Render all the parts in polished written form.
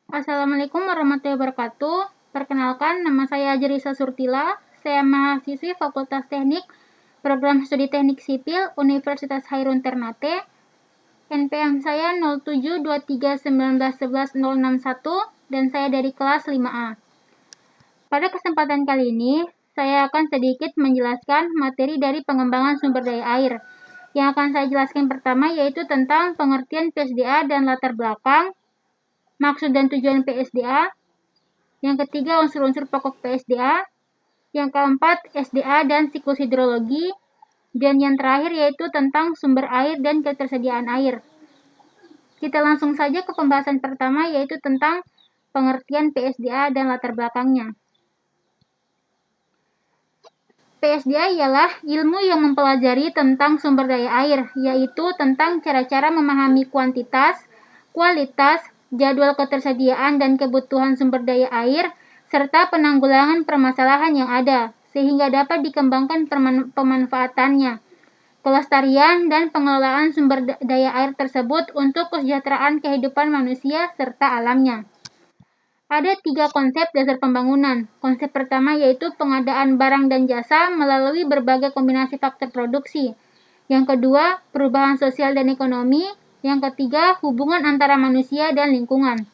Assalamualaikum warahmatullahi wabarakatuh. Perkenalkan, nama saya Jerisa Surtila. Saya mahasiswi Fakultas Teknik, Program Studi Teknik Sipil, Universitas Hairun Ternate. NPM saya 072319111061 dan saya dari kelas 5A. Pada kesempatan kali ini, saya akan sedikit menjelaskan materi dari pengembangan sumber daya air. Yang akan saya jelaskan pertama yaitu tentang pengertian PSDA dan latar belakang, maksud dan tujuan PSDA. Yang ketiga, unsur-unsur pokok PSDA. Yang keempat, SDA dan siklus hidrologi. Dan yang terakhir yaitu tentang sumber air dan ketersediaan air. Kita langsung saja ke pembahasan pertama yaitu tentang pengertian PSDA dan latar belakangnya. PSDA ialah ilmu yang mempelajari tentang sumber daya air, yaitu tentang cara-cara memahami kuantitas, kualitas, jadwal ketersediaan dan kebutuhan sumber daya air, serta penanggulangan permasalahan yang ada, sehingga dapat dikembangkan pemanfaatannya, kelestarian dan pengelolaan sumber daya air tersebut untuk kesejahteraan kehidupan manusia serta alamnya. Ada 3 konsep dasar pembangunan. Konsep pertama yaitu pengadaan barang dan jasa melalui berbagai kombinasi faktor produksi. Yang kedua, perubahan sosial dan ekonomi. Yang ketiga, hubungan antara manusia dan lingkungan.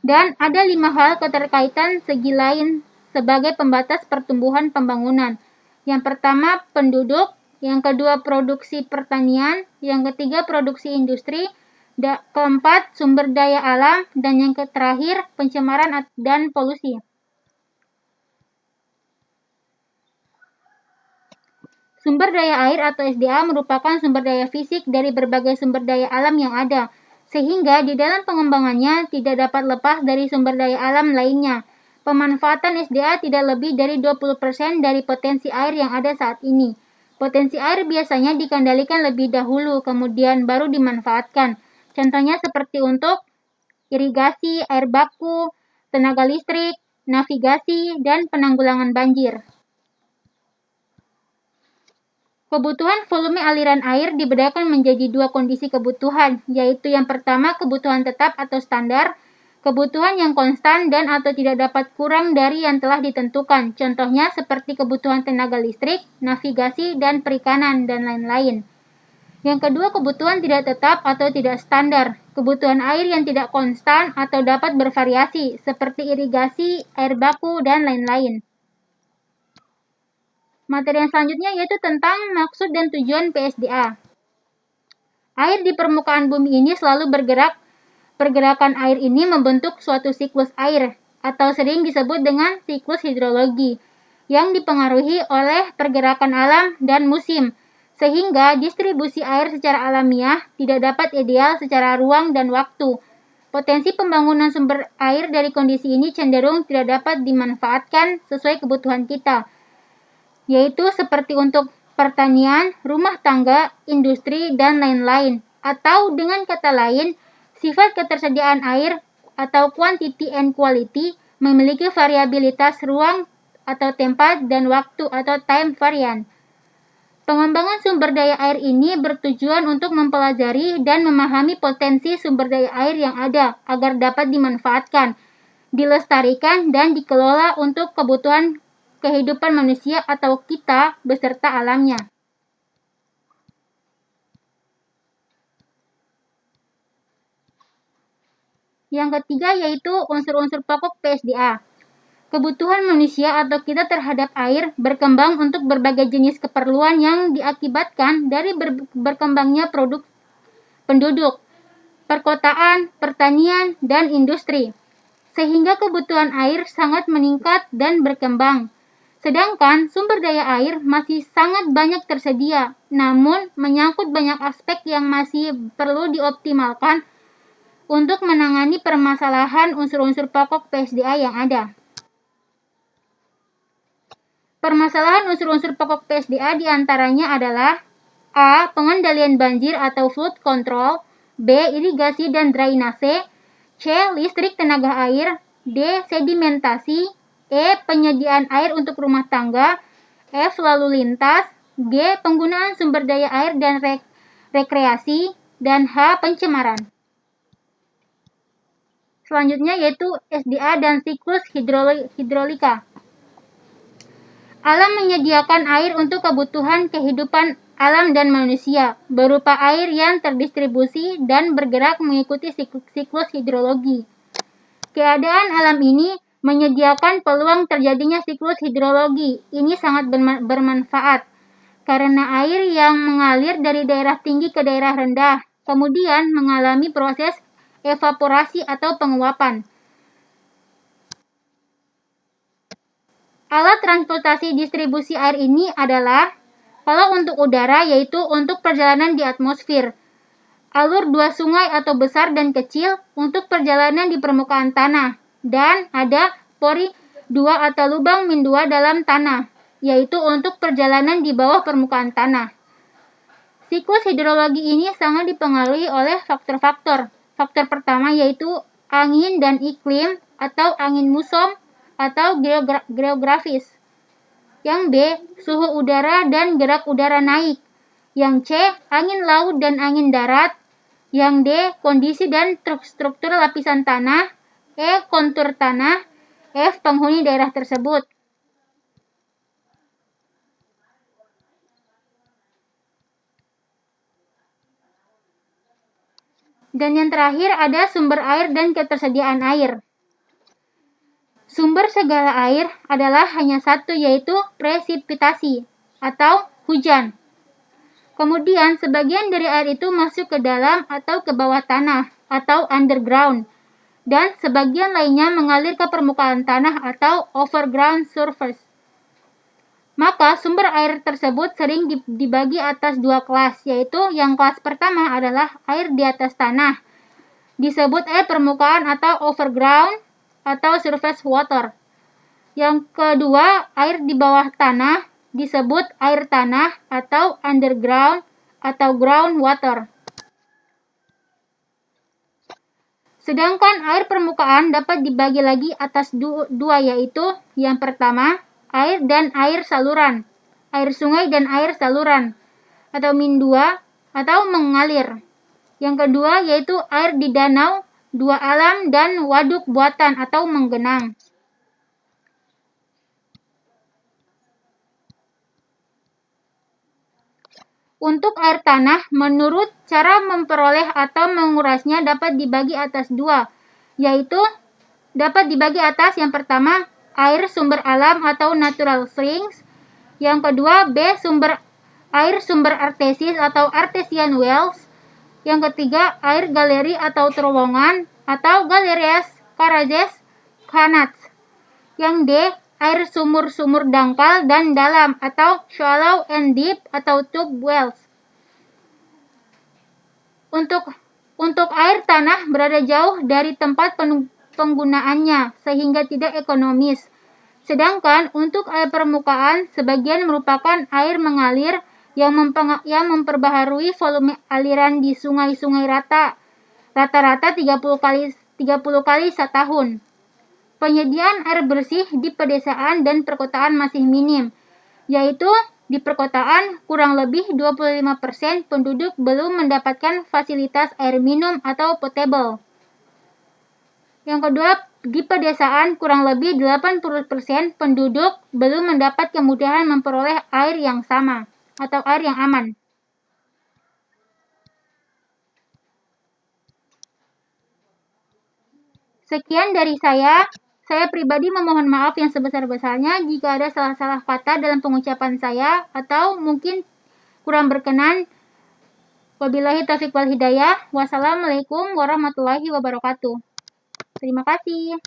Dan ada 5 hal keterkaitan segi lain sebagai pembatas pertumbuhan pembangunan. Yang pertama, penduduk. Yang kedua, produksi pertanian. Yang ketiga, produksi industri. Keempat, sumber daya alam, dan yang terakhir, pencemaran dan polusi. Sumber daya air atau SDA merupakan sumber daya fisik dari berbagai sumber daya alam yang ada, sehingga di dalam pengembangannya tidak dapat lepas dari sumber daya alam lainnya. Pemanfaatan SDA tidak lebih dari 20% dari potensi air yang ada saat ini. Potensi air biasanya dikendalikan lebih dahulu, kemudian baru dimanfaatkan. Contohnya seperti untuk irigasi, air baku, tenaga listrik, navigasi, dan penanggulangan banjir. Kebutuhan volume aliran air dibedakan menjadi 2 kondisi kebutuhan, yaitu yang pertama kebutuhan tetap atau standar, kebutuhan yang konstan dan atau tidak dapat kurang dari yang telah ditentukan. Contohnya seperti kebutuhan tenaga listrik, navigasi, dan perikanan, dan lain-lain. Yang kedua, kebutuhan tidak tetap atau tidak standar. Kebutuhan air yang tidak konstan atau dapat bervariasi, seperti irigasi, air baku, dan lain-lain. Materi yang selanjutnya yaitu tentang maksud dan tujuan PSDA. Air di permukaan bumi ini selalu bergerak. Pergerakan air ini membentuk suatu siklus air, atau sering disebut dengan siklus hidrologi, yang dipengaruhi oleh pergerakan alam dan musim, sehingga distribusi air secara alamiah tidak dapat ideal secara ruang dan waktu. Potensi pembangunan sumber air dari kondisi ini cenderung tidak dapat dimanfaatkan sesuai kebutuhan kita, yaitu seperti untuk pertanian, rumah tangga, industri, dan lain-lain. Atau dengan kata lain, sifat ketersediaan air atau quantity and quality memiliki variabilitas ruang atau tempat dan waktu atau time variant. Pengembangan sumber daya air ini bertujuan untuk mempelajari dan memahami potensi sumber daya air yang ada agar dapat dimanfaatkan, dilestarikan, dan dikelola untuk kebutuhan kehidupan manusia atau kita beserta alamnya. Yang ketiga yaitu unsur-unsur pokok PSDA. Kebutuhan manusia atau kita terhadap air berkembang untuk berbagai jenis keperluan yang diakibatkan dari berkembangnya penduduk, perkotaan, pertanian, dan industri. Sehingga kebutuhan air sangat meningkat dan berkembang. Sedangkan sumber daya air masih sangat banyak tersedia, namun menyangkut banyak aspek yang masih perlu dioptimalkan untuk menangani permasalahan unsur-unsur pokok PSDA yang ada. Permasalahan unsur-unsur pokok PSDA diantaranya adalah A. Pengendalian banjir atau flood control, B. Irigasi dan drainase, C. Listrik tenaga air, D. Sedimentasi, E. Penyediaan air untuk rumah tangga, F. Lalu lintas, G. Penggunaan sumber daya air dan rekreasi, dan H. Pencemaran. selanjutnya yaitu SDA dan siklus hidrolika. Alam menyediakan air untuk kebutuhan kehidupan alam dan manusia, berupa air yang terdistribusi dan bergerak mengikuti siklus hidrologi. Keadaan alam ini menyediakan peluang terjadinya siklus hidrologi. Ini sangat bermanfaat, karena air yang mengalir dari daerah tinggi ke daerah rendah, kemudian mengalami proses evaporasi atau penguapan. Alat transportasi distribusi air ini adalah, kalau untuk udara, yaitu untuk perjalanan di atmosfer, alur dua sungai atau besar dan kecil untuk perjalanan di permukaan tanah, dan ada pori 2 atau lubang min 2 dalam tanah, yaitu untuk perjalanan di bawah permukaan tanah. Siklus hidrologi ini sangat dipengaruhi oleh faktor-faktor. Faktor pertama yaitu angin dan iklim atau angin muson atau geografis. Yang B, suhu udara dan gerak udara naik. Yang C, angin laut dan angin darat. Yang D, kondisi dan struktur lapisan tanah. E, kontur tanah. F, penghuni daerah tersebut. Dan yang terakhir ada sumber air dan ketersediaan air. Sumber segala air adalah hanya satu, yaitu presipitasi atau hujan. Kemudian sebagian dari air itu masuk ke dalam atau ke bawah tanah atau underground, dan sebagian lainnya mengalir ke permukaan tanah atau overground surface. Maka sumber air tersebut sering dibagi atas dua kelas, yaitu yang kelas pertama adalah air di atas tanah, disebut air permukaan atau overground atau surface water. Yang kedua, air di bawah tanah, disebut air tanah atau underground atau ground water. Sedangkan air permukaan dapat dibagi lagi atas dua, yaitu yang pertama, air dan air saluran, air sungai dan air saluran, atau min 2 atau mengalir. Yang kedua yaitu air di danau, dua alam, dan waduk buatan atau menggenang. Untuk air tanah, menurut cara memperoleh atau mengurasnya dapat dibagi atas dua, yaitu dapat dibagi atas yang pertama, air sumber alam atau natural springs. Yang kedua, B, air sumber artesis atau artesian wells. Yang ketiga, air galeri atau terowongan atau galeries, garages, kanats. Yang D, air sumur-sumur dangkal dan dalam atau shallow and deep atau tube wells. Untuk air tanah berada jauh dari tempat penggunaannya sehingga tidak ekonomis. Sedangkan untuk air permukaan sebagian merupakan air mengalir yang memperbaharui volume aliran di sungai-sungai rata-rata 30 kali setahun. Penyediaan air bersih di pedesaan dan perkotaan masih minim, yaitu di perkotaan kurang lebih 25% penduduk belum mendapatkan fasilitas air minum atau potable. Yang kedua, di pedesaan kurang lebih 80% penduduk belum mendapat kemudahan memperoleh air yang sama atau air yang aman. Sekian dari saya. Saya pribadi memohon maaf yang sebesar-besarnya jika ada salah-salah kata dalam pengucapan saya atau mungkin kurang berkenan. Wabillahi taufiq wal hidayah. Wassalamualaikum warahmatullahi wabarakatuh. Terima kasih.